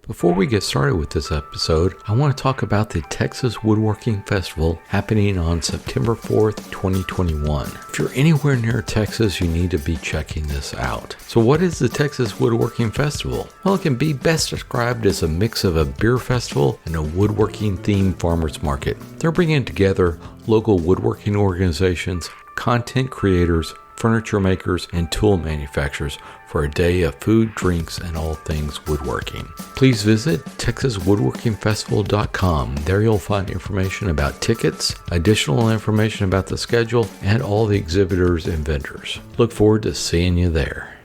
Before we get started with this episode, I want to talk about the Texas Woodworking Festival happening on September 4th, 2021. If you're anywhere near Texas, you need to be checking this out. So what is the Texas Woodworking Festival? Well, it can be best described as a mix of a beer festival and a woodworking themed farmers market. They're bringing together local woodworking organizations, content creators, furniture makers, and tool manufacturers for a day of food, drinks, and all things woodworking. Please visit TexasWoodworkingFestival.com. There you'll find information about tickets, additional information about the schedule, and all the exhibitors and vendors. Look forward to seeing you there.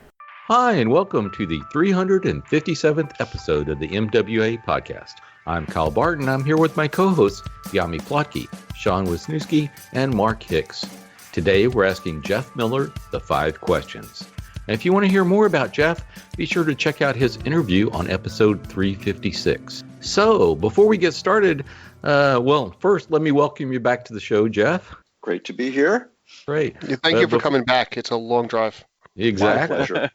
Hi, and welcome to the 357th episode of the MWA podcast. I'm Kyle Barton. I'm here with my co-hosts, Yami Plotke, Sean Wisniewski, and Mark Hicks. Today, we're asking Jeff Miller the 5 questions. And if you want to hear more about Jeff, be sure to check out his interview on episode 356. So, before we get started, first, let me welcome you back to the show, Jeff. Great to be here. Great. Yeah, thank you for coming back. It's a long drive. Exactly. My pleasure.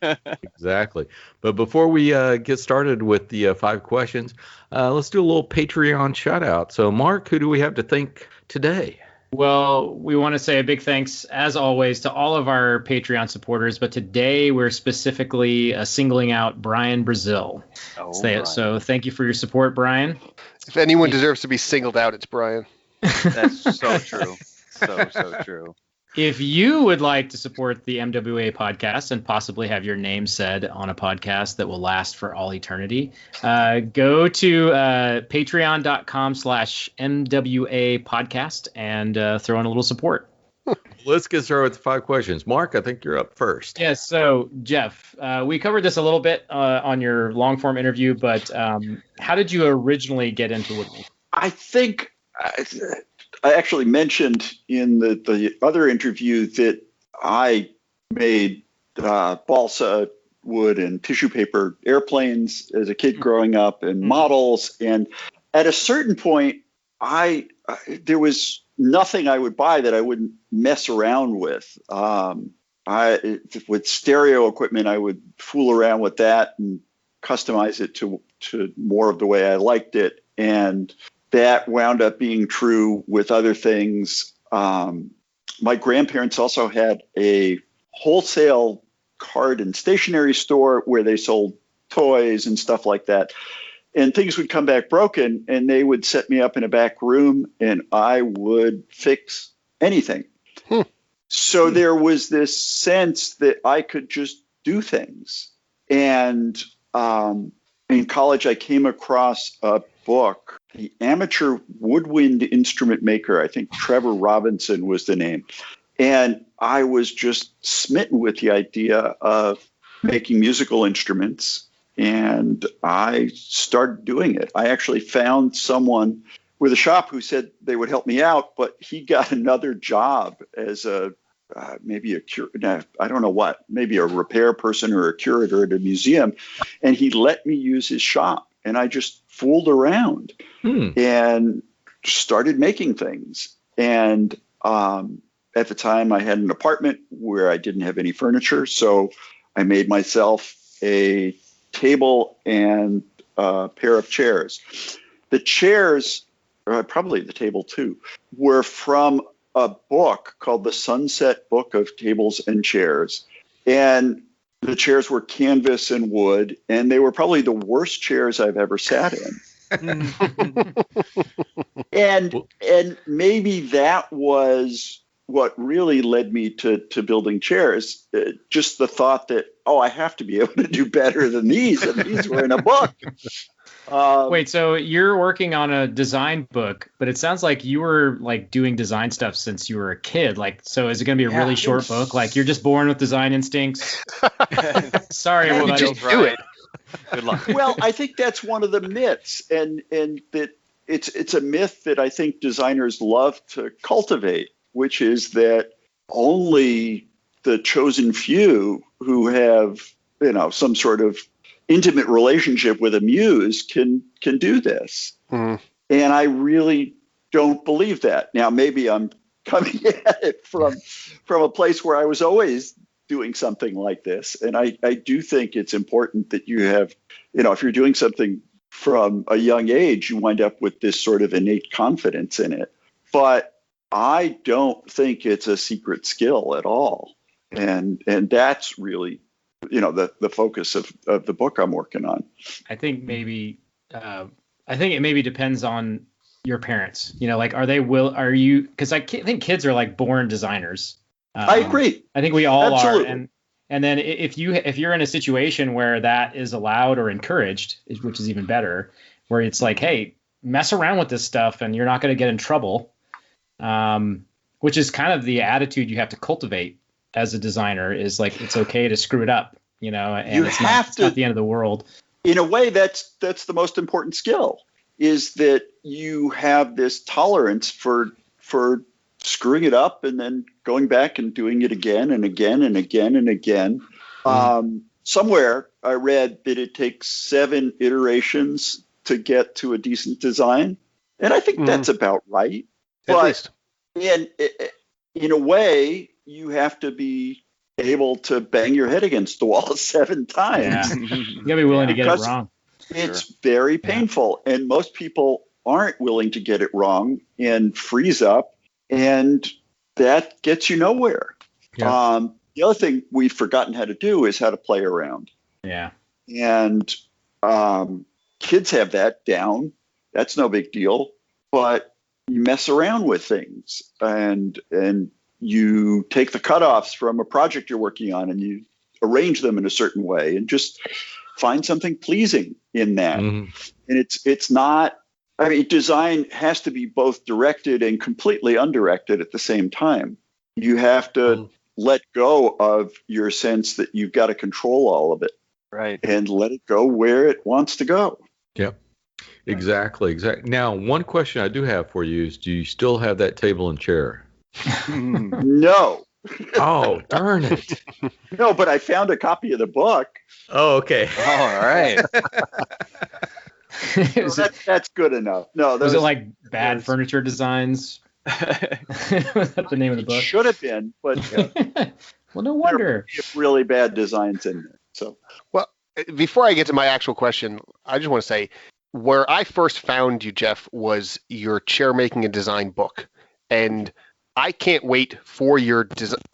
Exactly. But before we get started with the 5 questions, let's do a little Patreon shout out. So, Mark, who do we have to thank today? Well, we want to say a big thanks, as always, to all of our Patreon supporters. But today we're specifically singling out Brian Brazil. So thank you for your support, Brian. If anyone deserves to be singled out, it's Brian. That's so true. So true. If you would like to support the MWA podcast and possibly have your name said on a podcast that will last for all eternity, go to patreon.com/MWA podcast and throw in a little support. Let's get started with the 5 questions. Mark, I think you're up first. Yes. So, Jeff, we covered this a little bit on your long form interview, but how did you originally get into woodworking? I think I actually mentioned in the other interview that I made balsa wood and tissue paper airplanes as a kid growing up and models. And at a certain point, there was nothing I would buy that I wouldn't mess around with. With stereo equipment, I would fool around with that and customize it to more of the way I liked it. And that wound up being true with other things. My grandparents also had a wholesale card and stationery store where they sold toys and stuff like that. And things would come back broken, and they would set me up in a back room, and I would fix anything. So there was this sense that I could just do things. And in college, I came across a book, The Amateur Woodwind Instrument Maker. I think Trevor Robinson was the name. And I was just smitten with the idea of making musical instruments. And I started doing it. I actually found someone with a shop who said they would help me out, but he got another job as maybe a repair person or a curator at a museum. And he let me use his shop. And I just fooled around and started making things. And at the time, I had an apartment where I didn't have any furniture. So I made myself a table and a pair of chairs. The chairs, probably the table too, were from a book called The Sunset Book of Tables and Chairs. And the chairs were canvas and wood, and they were probably the worst chairs I've ever sat in. And maybe that was what really led me to building chairs. Just the thought that, I have to be able to do better than these, and these were in a book. Wait, so you're working on a design book, but it sounds like you were like doing design stuff since you were a kid. Like, so is it going to be a really short book? Like, you're just born with design instincts? Sorry, you just do it. Good luck. Well, I think that's one of the myths, and that it's a myth that I think designers love to cultivate, which is that only the chosen few who have, some sort of intimate relationship with a muse can do this. And I really don't believe that. Now, maybe I'm coming at it from a place where I was always doing something like this. And I do think it's important that you have, if you're doing something from a young age, you wind up with this sort of innate confidence in it. But I don't think it's a secret skill at all. And that's really, the focus of the book I'm working on. I think maybe, it maybe depends on your parents, like, are you, because I think kids are like born designers. I agree. I think we all Absolutely. are. And then if you're in a situation where that is allowed or encouraged, which is even better, where it's like, hey, mess around with this stuff and you're not going to get in trouble, which is kind of the attitude you have to cultivate as a designer, is like, it's okay to screw it up, and it's not the end of the world. In a way, that's the most important skill, is that you have this tolerance for screwing it up and then going back and doing it again and again and again and again. Somewhere I read that it takes 7 iterations to get to a decent design. And I think that's about right. At least. In a way, you have to be able to bang your head against the wall 7 times. Yeah. You gotta be willing to get it wrong. It's very painful. And most people aren't willing to get it wrong and freeze up. And that gets you nowhere. Yeah. The other thing we've forgotten how to do is how to play around. Yeah. And kids have that down. That's no big deal. But you mess around with things and you take the cutoffs from a project you're working on and you arrange them in a certain way and just find something pleasing in that. And it's not, design has to be both directed and completely undirected at the same time. You have to let go of your sense that you've got to control all of it. Right. And let it go where it wants to go. Yep. Exactly. Now, one question I do have for you is, do you still have that table and chair? No. Oh, darn it. No, but I found a copy of the book. Oh, okay. All right. That's good enough. No, was it like bad furniture designs? Was that the name of the book? It should have been, but well, no wonder. There are really bad designs in there. So, well, before I get to my actual question, I just want to say, where I first found you, Jeff, was your chair making and design book, and I can't wait for your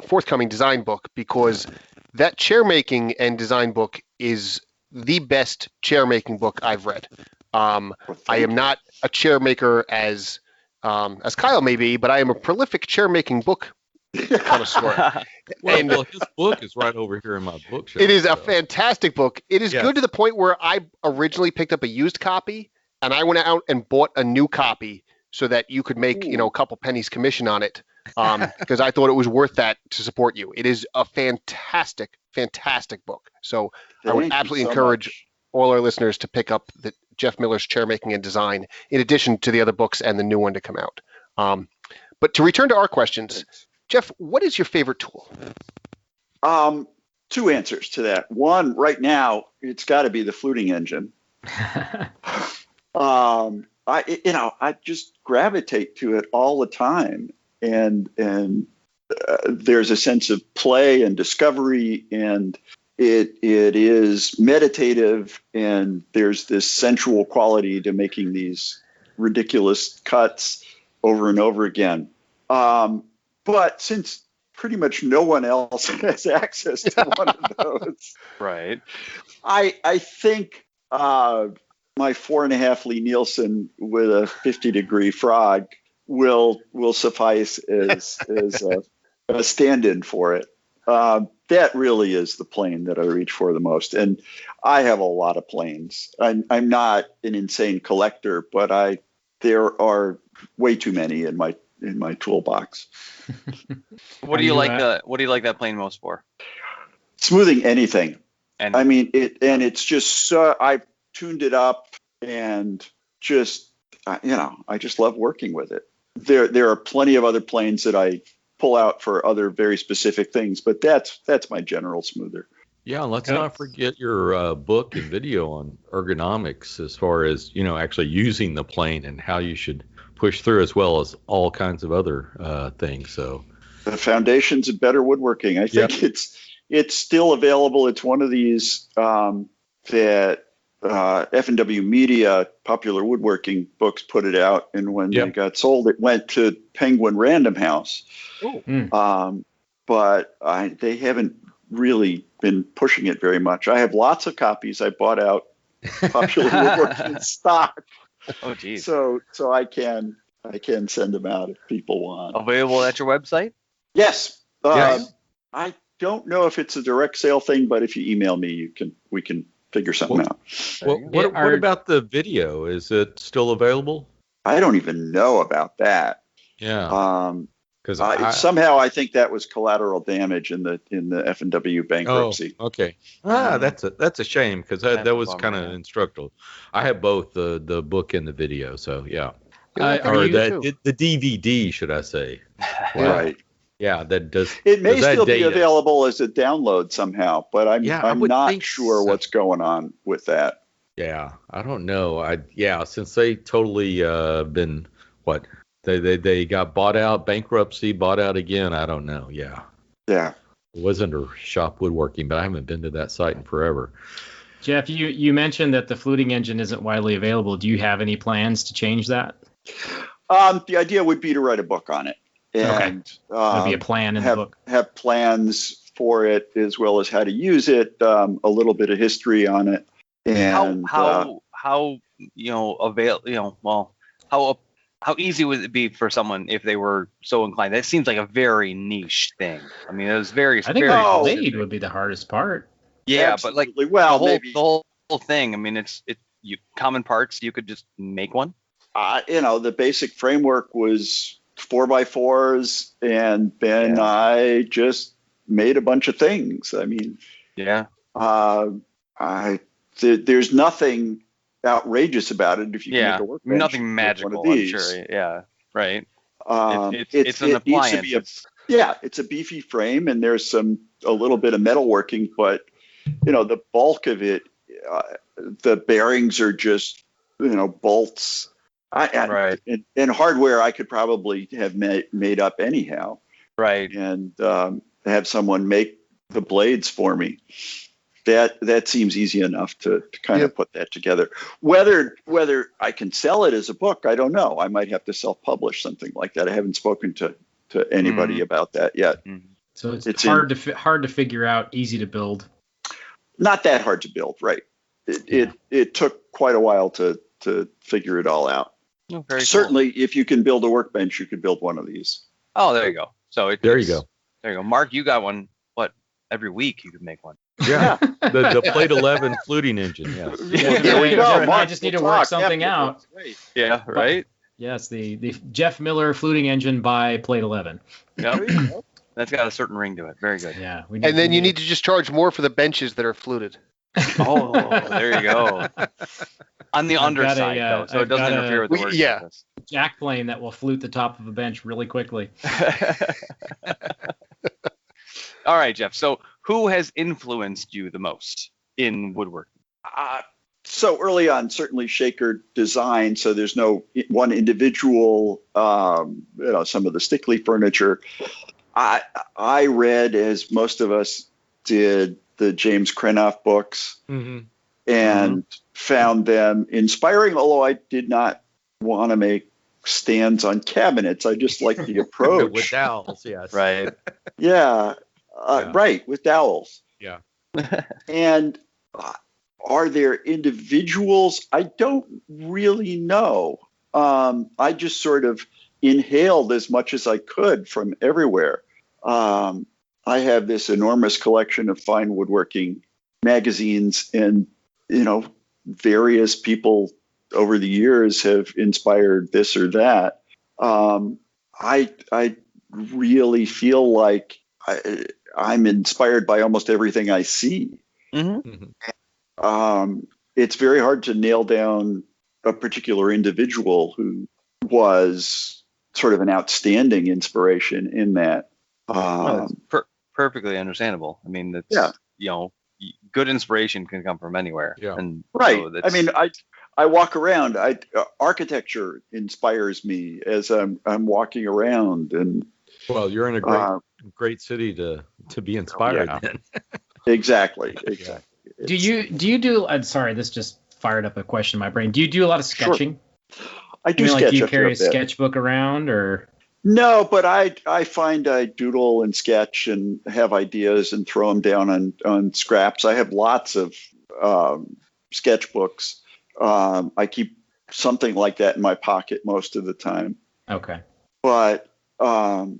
forthcoming design book, because that chair making and design book is the best chair making book I've read. I am not a chair maker as Kyle may be, but I am a prolific chair making book connoisseur. Well, his book is right over here in my bookshelf. It is a fantastic book. It is good to the point where I originally picked up a used copy and I went out and bought a new copy so that you could make a couple pennies commission on it, because I thought it was worth that to support you. It is a fantastic book. So I would absolutely encourage all our listeners to pick up the Jeff Miller's Chair Making and Design, in addition to the other books and the new one to come out. But to return to our questions, Jeff, what is your favorite tool? 2 answers to that. One, right now, it's got to be the fluting engine. I just gravitate to it all the time, and there's a sense of play and discovery, and it is meditative, and there's this sensual quality to making these ridiculous cuts over and over again. But since pretty much no one else has access to one of those, right? I think my 4.5 Lee Nielsen with a 50-degree frog will suffice as a stand-in for it. That really is the plane that I reach for the most, and I have a lot of planes. I'm not an insane collector, but there are way too many in my toolbox. What do you like that plane most for? Smoothing anything. And it's just so I've tuned it up, and just I just love working with it. There are plenty of other planes that I pull out for other very specific things, but that's my general smoother. Yeah, and let's not forget your book and video on ergonomics, as far as actually using the plane and how you should push through, as well as all kinds of other things. So the foundations of better woodworking. I think it's still available. It's one of these that F&W Media, Popular Woodworking Books, put it out, and when they got sold, it went to Penguin Random House. But they haven't really been pushing it very much. I have lots of copies. I bought out Popular Woodworking stock. Oh, geez. So I can send them out if people want. Available at your website? Yes. Yes. I don't know if it's a direct sale thing, but if you email me, we can figure something out. What about the video? Is it still available? I don't even know about that. Yeah. Because somehow I think that was collateral damage in the F&W bankruptcy. Oh, okay. That's a shame, because that was kind of instructive. I have both the book and the video, so yeah. The DVD, should I say? Right. Yeah, that does. It may still be available as a download somehow, but I'm not sure what's going on with that. Yeah, I don't know. Since they totally been what they got bought out, bankruptcy, bought out again. I don't know. Yeah. It was under Shop Woodworking, but I haven't been to that site in forever. Jeff, you mentioned that the fluting engine isn't widely available. Do you have any plans to change that? The idea would be to write a book on it. And there'd be a plan in the book. Have plans for it, as well as how to use it, a little bit of history on it, and how easy would it be for someone if they were so inclined? That seems like a very niche thing. I mean, it was very. I think the blade would be the hardest part. Yeah, absolutely. But the whole thing. I mean, it's common parts. You could just make one. The basic framework was 4x4s, and then I just made a bunch of things. I mean, there's nothing outrageous about it if you can make a workbench. Nothing magical, I'm sure. Yeah, right. It's an appliance. It's a beefy frame, and there's a little bit of metalworking, but the bulk of it, the bearings are just bolts. Right. And hardware I could probably have made up anyhow. Right. And have someone make the blades for me. That seems easy enough to kind of put that together. Whether I can sell it as a book, I don't know. I might have to self-publish something like that. I haven't spoken to anybody about that yet. Mm-hmm. So it's hard to figure out, easy to build. Not that hard to build, right? It took quite a while to figure it all out. Oh, very certainly, if you can build a workbench, you could build one of these. Oh, there you go. So there you go. Mark, you got one. What? Every week you could make one. Yeah, the Plate 11 fluting engine. Yeah. There we go. I just need to work something out. Yeah, right. Yes, the Jeff Miller fluting engine by Plate 11. Yeah, that's got a certain ring to it. Very good. Yeah. You need to just charge more for the benches that are fluted. Oh, there you go. On the underside, though, so it doesn't interfere with the work surface. Jack plane that will flute the top of a bench really quickly. All right, Jeff. So who has influenced you the most in woodworking? So early on, certainly Shaker Design. So there's no one individual, some of the Stickley furniture. I read, as most of us did, the James Krenoff books, and found them inspiring, although I did not want to make stands on cabinets. I just liked the approach. With dowels, yes. Right. Right, with dowels. Yeah. And are there individuals? I don't really know. I just sort of inhaled as much as I could from everywhere. I have this enormous collection of fine woodworking magazines, and various people over the years have inspired this or that. I really feel like I'm inspired by almost everything I see. It's very hard to nail down a particular individual who was sort of an outstanding inspiration in that. Perfectly understandable. I mean, good inspiration can come from anywhere. Yeah. And right. So I mean, I walk around. Architecture inspires me as I'm walking around. And well, you're in a great city to be inspired. Then. Exactly. Do you do? I'm sorry, this just fired up a question in my brain. Do you do a lot of sketching? Sure. I do sketch. Do you carry a sketchbook around or? No, but I find I doodle and sketch and have ideas and throw them down on scraps. I have lots of sketchbooks. I keep something like that in my pocket most of the time. Okay. But I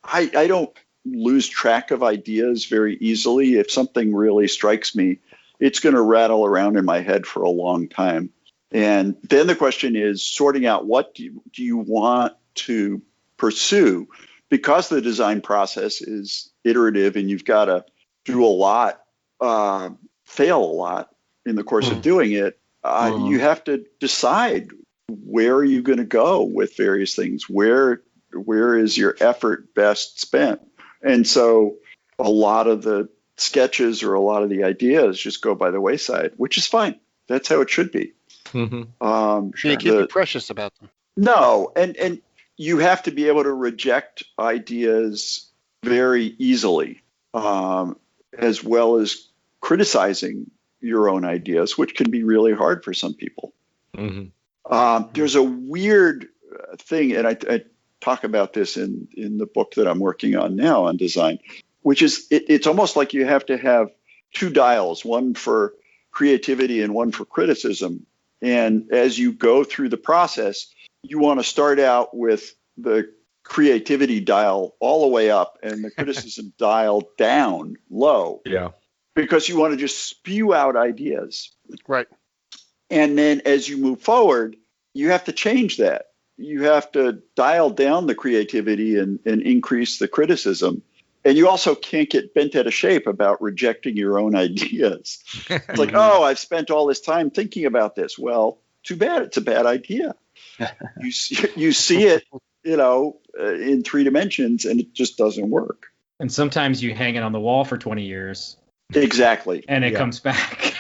don't lose track of ideas very easily. If something really strikes me, it's going to rattle around in my head for a long time. And then the question is sorting out what do you want to pursue, because the design process is iterative and you've got to do a lot, fail a lot in the course of doing it. You have to decide where are you going to go with various things. Where is your effort best spent? And so a lot of the sketches or a lot of the ideas just go by the wayside, which is fine. That's how it should be. You can't be precious about them. No, and you have to be able to reject ideas very easily, as well as criticizing your own ideas, which can be really hard for some people. There's a weird thing, and I talk about this in the book that I'm working on now on design, which is it's almost like you have to have two dials, one for creativity and one for criticism. And as you go through the process, you want to start out with the creativity dial all the way up and the criticism dial down low. Yeah. Because you want to just spew out ideas. Right. And then as you move forward, you have to change that. You have to dial down the creativity and increase the criticism. And you also can't get bent out of shape about rejecting your own ideas. It's like, oh, I've spent all this time thinking about this. Well, too bad. It's a bad idea. You see it, in 3 dimensions, and it just doesn't work. And sometimes you hang it on the wall for 20 years. Exactly. And it comes back.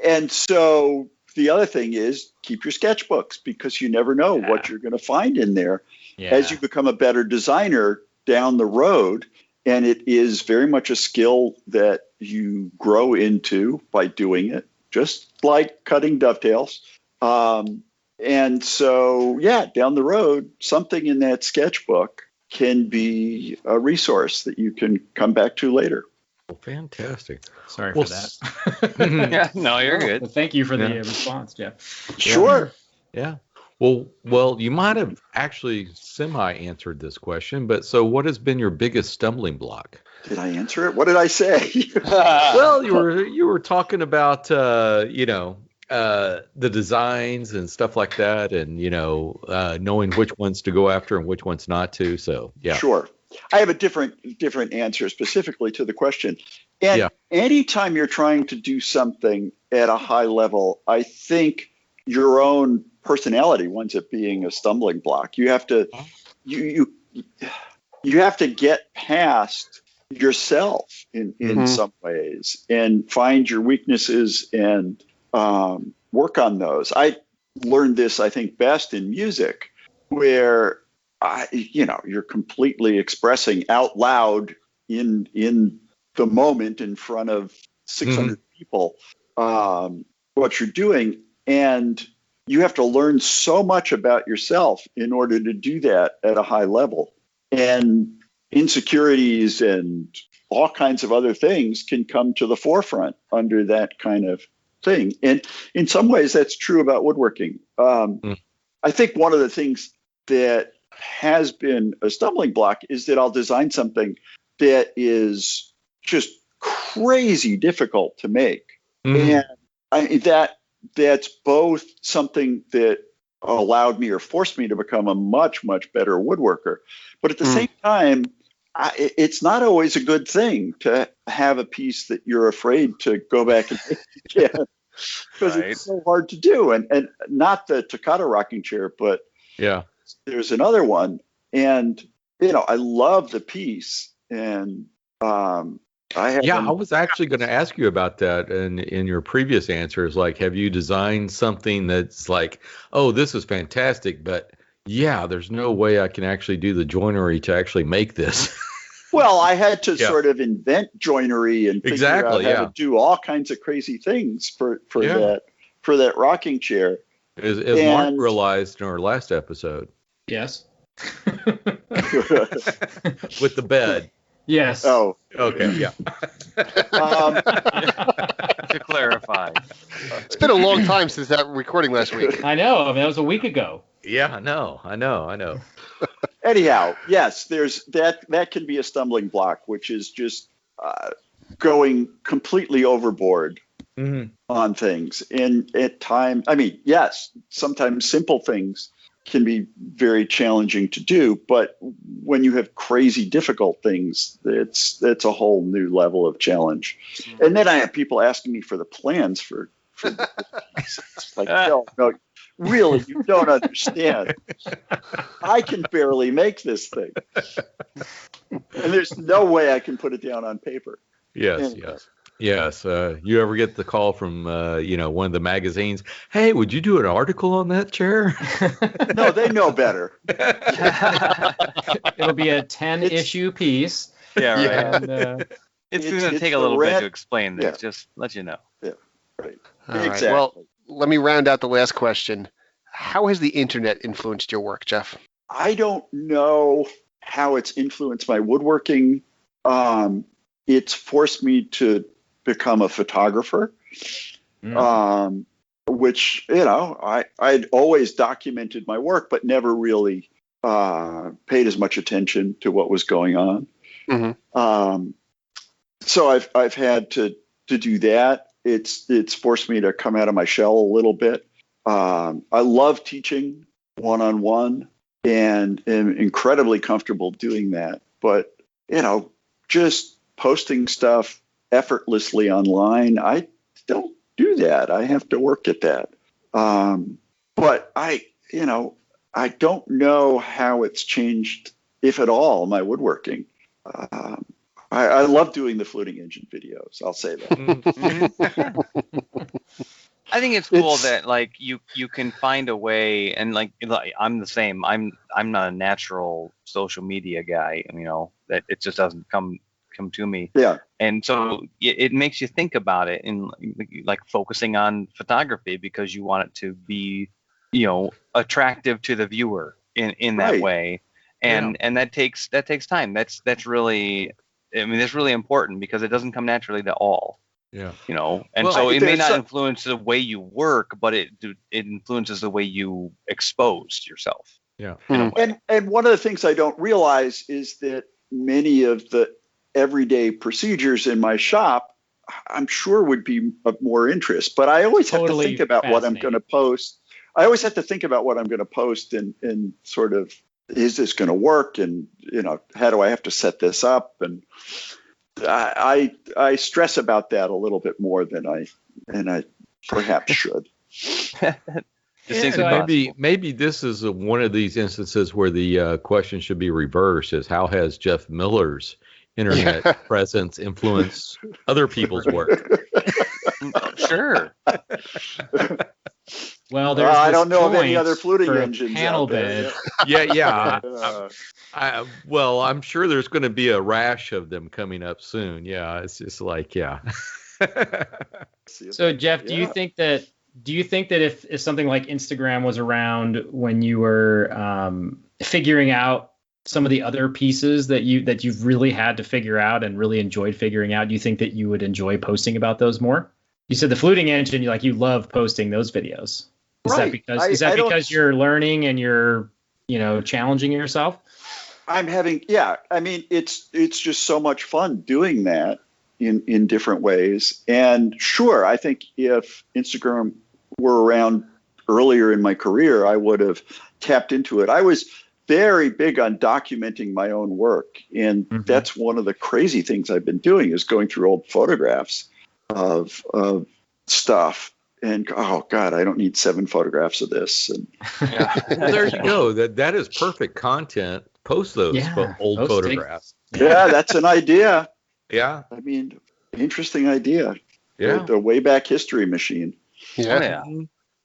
and so the other thing is keep your sketchbooks, because you never know what you're going to find in there as you become a better designer down the road. And it is very much a skill that you grow into by doing it, just like cutting dovetails. And so, down the road, something in that sketchbook can be a resource that you can come back to later. Well, fantastic. Sorry for that. No, you're good. Well, thank you for the response, Jeff. Sure. Yeah. Well, you might have actually semi-answered this question, but so what has been your biggest stumbling block? Did I answer it? What did I say? Well, you were talking about the designs and stuff like that, and knowing which ones to go after and which ones not to. So yeah. Sure. I have a different answer specifically to the question. And anytime you're trying to do something at a high level, I think your own personality winds up being a stumbling block. You have to you have to get past yourself in some ways and find your weaknesses and work on those. I learned this, I think, best in music, where you're completely expressing out loud in the moment in front of 600 people what you're doing, and you have to learn so much about yourself in order to do that at a high level. And insecurities and all kinds of other things can come to the forefront under that kind of thing. And in some ways, that's true about woodworking. I think one of the things that has been a stumbling block is that I'll design something that is just crazy difficult to make. And that's both something that allowed me or forced me to become a much, much better woodworker. But at the same time, it's not always a good thing to have a piece that you're afraid to go back and make again, because it's so hard to do. And not the Takata rocking chair, but there's another one. And, I love the piece. And I was actually going to ask you about that in your previous answers. Like, have you designed something that's like, oh, this is fantastic, but there's no way I can actually do the joinery to actually make this. Well, I had to sort of invent joinery and figure out how to do all kinds of crazy things for that rocking chair. As Mark realized in our last episode. Yes. With the bed. Yes. Oh. Okay. Yeah. To clarify, it's been a long time since that recording last week. I know. I mean, that was a week ago. Yeah, I know. Anyhow, yes, there's that can be a stumbling block, which is just going completely overboard on things. And at times, I mean, yes, sometimes simple things can be very challenging to do, but when you have crazy difficult things, it's a whole new level of challenge. And then I have people asking me for the plans for it's like, no, really, you don't understand. I can barely make this thing. And there's no way I can put it down on paper. Yes. You ever get the call from, one of the magazines? Hey, would you do an article on that chair? No, they know better. It'll be a 10-issue piece. Yeah, right. And, it's going to take a little bit to explain this. Just let you know. Yeah, right. Exactly. Right. Well, let me round out the last question. How has the internet influenced your work, Jeff? I don't know how it's influenced my woodworking. It's forced me to become a photographer, which, I'd always documented my work, but never really paid as much attention to what was going on. So I've had to do that. It's forced me to come out of my shell a little bit. I love teaching one-on-one and am incredibly comfortable doing that. But, just posting stuff effortlessly online, I don't do that. I have to work at that. But I don't know how it's changed, if at all, my woodworking. I love doing the fluting engine videos. I'll say that. I think it's cool that like you can find a way, and like I'm the same. I'm not a natural social media guy. That it just doesn't come to me. Yeah. And so it makes you think about it in like focusing on photography because you want it to be, attractive to the viewer in that way. And that takes time. That's really, that's really important because it doesn't come naturally to all. Yeah. So it may not influence the way you work, but it influences the way you expose yourself. Yeah. And one of the things I don't realize is that many of the everyday procedures in my shop, I'm sure would be of more interest, but I always have to think about what I'm going to post. I always have to think about what I'm going to post and sort of, is this going to work? And, how do I have to set this up? And I stress about that a little bit more than I perhaps should. Maybe this is one of these instances where the question should be reversed: is how has Jeff Miller's internet presence influenced other people's work? Sure. Well, there's I don't know of any other fluting engines panel out there. bed. Yeah. I'm sure there's going to be a rash of them coming up soon. Yeah, it's just like, yeah. So, Jeff, do you think that if something like Instagram was around when you were figuring out some of the other pieces that you've really had to figure out and really enjoyed figuring out, do you think that you would enjoy posting about those more? You said the fluting engine, you love posting those videos. Is that because you're learning and you're, challenging yourself? It's just so much fun doing that in different ways. And sure, I think if Instagram were around earlier in my career, I would have tapped into it. I was very big on documenting my own work. And that's one of the crazy things I've been doing is going through old photographs of stuff. And, oh, God, I don't need 7 photographs of this. And, well, there you go. That is perfect content. Post those old photographs. Yeah, that's an idea. Yeah. Interesting idea. Yeah. The Wayback History Machine. Yeah.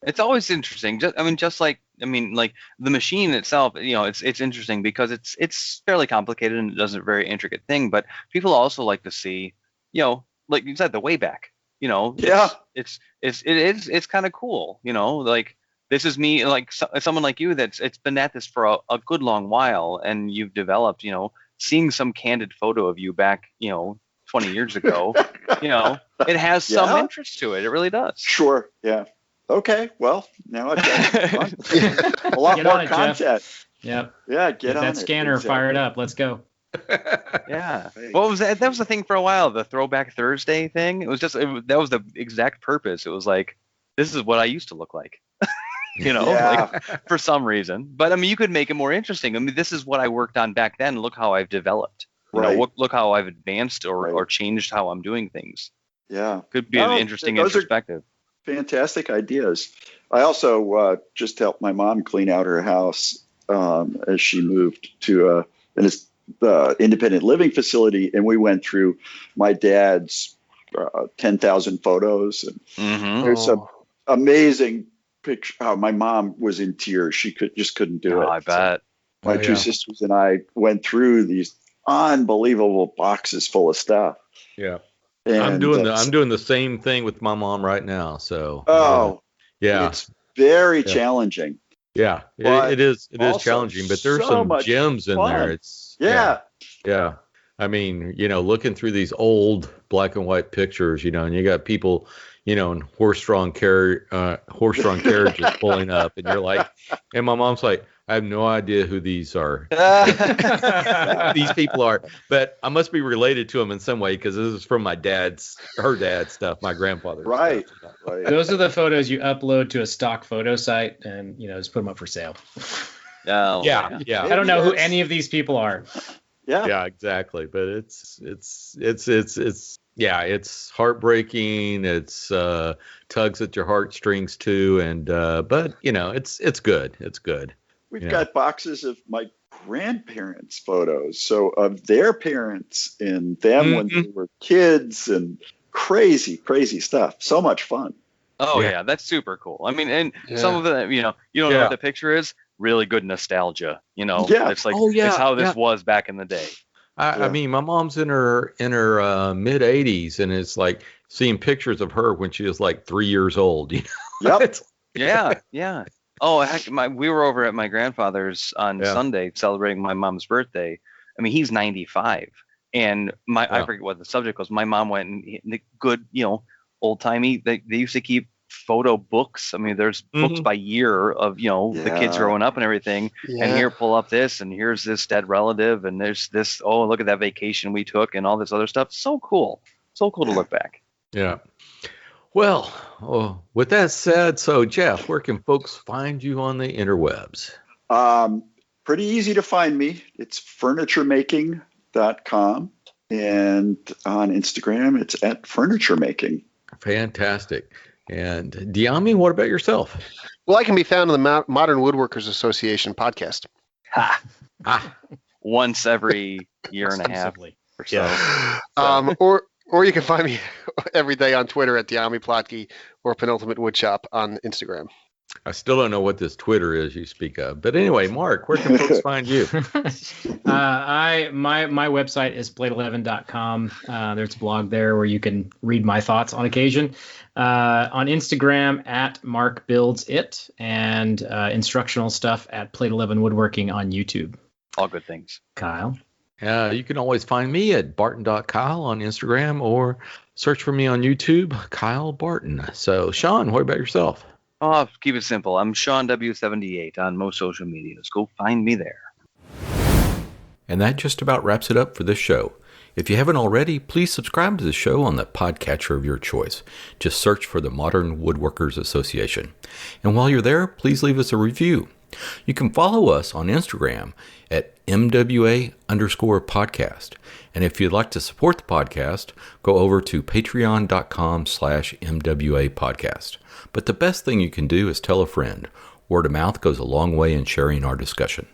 It's always interesting. Just like I mean, like the machine itself, it's interesting because it's fairly complicated and it does a very intricate thing. But people also like to see, like you said, the Wayback. Yeah. It's kind of cool. Like this is me, like someone like you it's been at this for a good long while, and you've developed, seeing some candid photo of you back, 20 years ago, it has some interest to it. It really does. Sure. Yeah. Okay. Well, now I've got a lot more content. Jeff. Yep. Yeah. Get on that scanner. Exactly. Fire it up. Let's go. Yeah. What was that? That was the thing for a while. The Throwback Thursday thing. It was that was the exact purpose. It was like, this is what I used to look like. Like for some reason. But I mean, you could make it more interesting. I mean, this is what I worked on back then. Look how I've developed. Look how I've advanced or changed how I'm doing things. Yeah. Could be an interesting perspective. Fantastic ideas. I also just helped my mom clean out her house as she moved to an independent living facility, and we went through my dad's 10,000 photos, and there's some amazing picture. My mom was in tears; she couldn't do it. I bet. So my two sisters and I went through these unbelievable boxes full of stuff. Yeah. And I'm doing the same thing with my mom right now. So it's very challenging. Yeah, it is challenging, but there's some gems in there. It's yeah. I mean, looking through these old black and white pictures, and you got people, in horse-drawn carriages pulling up, and you're like, and my mom's like, I have no idea who these are. These people are, but I must be related to them in some way because this is from her dad's stuff, my grandfather's. Right. Those are the photos you upload to a stock photo site and just put them up for sale. Oh, yeah. I don't know who any of these people are. Yeah, exactly. But it's heartbreaking. It's tugs at your heartstrings too, and but it's good. It's good. We've got boxes of my grandparents' photos, so of their parents and them when they were kids, and crazy stuff. So much fun. Oh yeah, that's super cool. I mean, and some of it, you don't know what the picture is. Really good nostalgia. It's like it's how this was back in the day. I mean, my mom's in her mid 80s, and it's like seeing pictures of her when she was like 3 years old. Yep. Yeah. Oh, heck, we were over at my grandfather's on Sunday celebrating my mom's birthday. I mean, he's 95, and I forget what the subject was. My mom went and good, old timey. They used to keep photo books. I mean, there's books by year of the kids growing up and everything. And here, pull up this, and here's this dead relative, and there's this. Oh, look at that vacation we took, and all this other stuff. So cool to look back. Yeah. Well, with that said, so Jeff, where can folks find you on the interwebs? Pretty easy to find me. It's furnituremaking.com, and on Instagram, it's at furnituremaking. Fantastic. And Diami, what about yourself? Well, I can be found on the Modern Woodworkers Association podcast. Once every year and a half or so. Yeah. Or you can find me every day on Twitter at Diami Plotke or Penultimate Woodshop on Instagram. I still don't know what this Twitter is you speak of. But anyway, Mark, where can folks find you? My website is blade11.com. There's a blog there where you can read my thoughts on occasion. On Instagram at Mark Builds It, and instructional stuff at Plate 11 Woodworking on YouTube. All good things. Kyle? You can always find me at barton.kyle on Instagram, or search for me on YouTube, Kyle Barton. So, Sean, what about yourself? Oh, keep it simple. I'm Sean W78 on most social medias. Go find me there. And that just about wraps it up for this show. If you haven't already, please subscribe to the show on the podcatcher of your choice. Just search for the Modern Woodworkers Association. And while you're there, please leave us a review. You can follow us on Instagram at MWA_podcast. And if you'd like to support the podcast, go over to patreon.com/MWA podcast. But the best thing you can do is tell a friend. Word of mouth goes a long way in sharing our discussion.